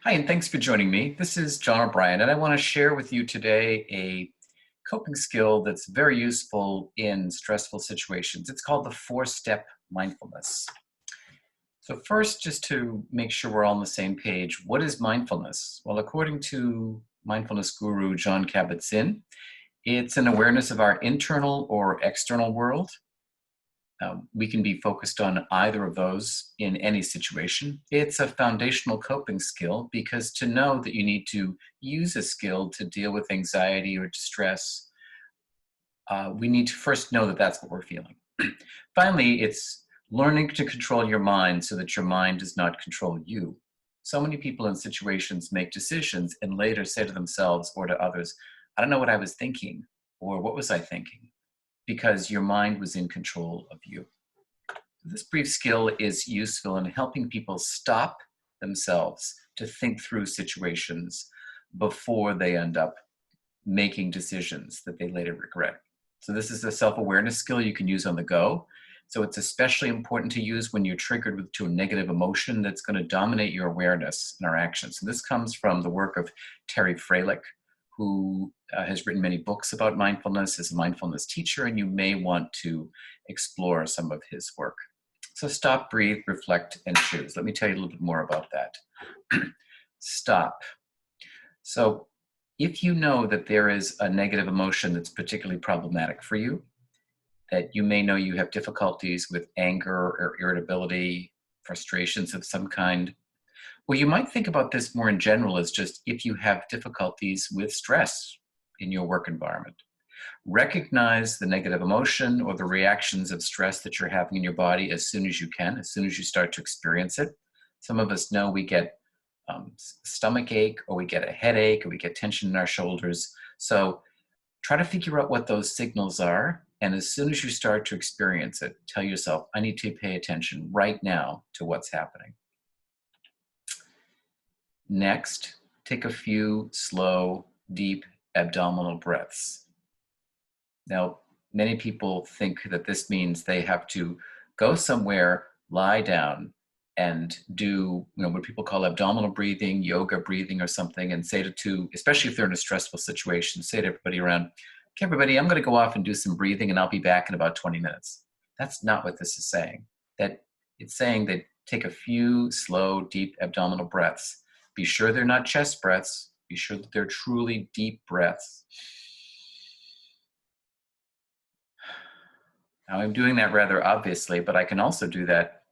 Hi, and thanks for joining me. This is John O'Brien, and I want to share with you today a coping skill that's very useful in stressful situations. It's called the 4-step mindfulness. So first, just to make sure we're all on the same page, what is mindfulness? Well, according to mindfulness guru Jon Kabat-Zinn, it's an awareness of our internal or external world. We can be focused on either of those in any situation. It's a foundational coping skill because to know that you need to use a skill to deal with anxiety or distress, we need to first know that that's what we're feeling. Finally, it's learning to control your mind so that your mind does not control you. So many people in situations make decisions and later say to themselves or to others, I don't know what I was thinking, or what was I thinking? Because your mind was in control of you. This brief skill is useful in helping people stop themselves to think through situations before they end up making decisions that they later regret. So this is a self-awareness skill you can use on the go. So it's especially important to use when you're triggered to a negative emotion that's going to dominate your awareness and our actions. And this comes from the work of Terry Freilich, who has written many books about mindfulness, is a mindfulness teacher, and you may want to explore some of his work. So stop, breathe, reflect, and choose. Let me tell you a little bit more about that. Stop. So if you know that there is a negative emotion that's particularly problematic for you, that you may know you have difficulties with anger or irritability, frustrations of some kind, well, you might think about this more in general as just if you have difficulties with stress in your work environment. Recognize the negative emotion or the reactions of stress that you're having in your body as soon as you can, as soon as you start to experience it. Some of us know we get stomach ache, or we get a headache, or we get tension in our shoulders. So try to figure out what those signals are. And as soon as you start to experience it, tell yourself, I need to pay attention right now to what's happening. Next, take a few slow, deep abdominal breaths. Now, many people think that this means they have to go somewhere, lie down, and do what people call abdominal breathing, yoga breathing or something, and say to, especially if they're in a stressful situation, say to everybody around, okay, everybody, I'm going to go off and do some breathing and I'll be back in about 20 minutes. That's not what this is saying. That it's saying that take a few slow, deep abdominal breaths. Be sure they're not chest breaths. Be sure that they're truly deep breaths. Now, I'm doing that rather obviously, but I can also do that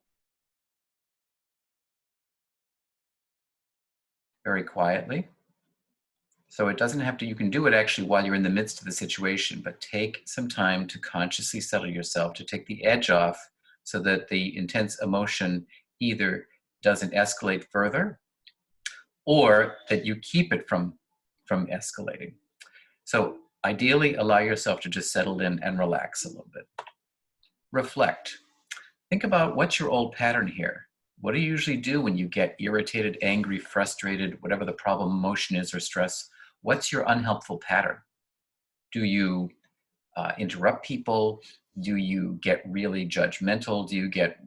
very quietly. So it doesn't have to, you can do it actually while you're in the midst of the situation, but take some time to consciously settle yourself, to take the edge off so that the intense emotion either doesn't escalate further or that you keep it from escalating. So ideally, allow yourself to just settle in and relax a little bit. Reflect. Think about what's your old pattern here. What do you usually do when you get irritated, angry, frustrated, whatever the problem emotion is or stress? What's your unhelpful pattern? Do you interrupt people? Do you get really judgmental? Do you get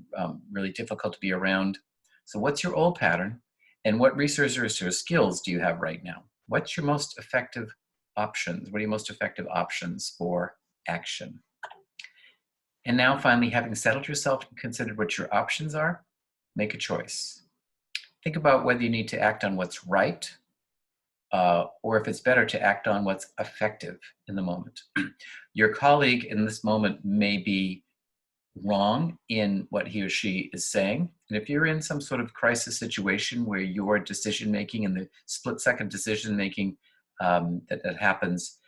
really difficult to be around? So what's your old pattern? And what resources or skills do you have right now? What's your most effective options? What are your most effective options for action? And now finally, having settled yourself and considered what your options are, make a choice. Think about whether you need to act on what's right, or if it's better to act on what's effective in the moment. Your colleague in this moment may be wrong in what he or she is saying. And if you're in some sort of crisis situation where your decision-making and the split-second decision-making that happens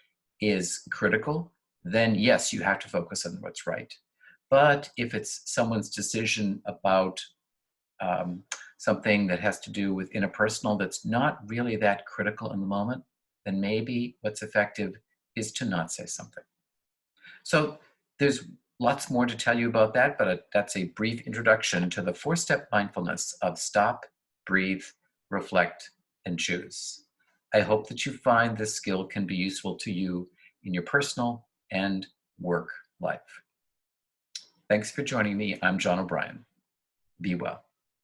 is critical, then yes, you have to focus on what's right. But if it's someone's decision about something that has to do with interpersonal that's not really that critical in the moment, then maybe what's effective is to not say something. So there's lots more to tell you about that, but that's a brief introduction to the 4-step mindfulness of stop, breathe, reflect, and choose. I hope that you find this skill can be useful to you in your personal and work life. Thanks for joining me. I'm John O'Brien. Be well.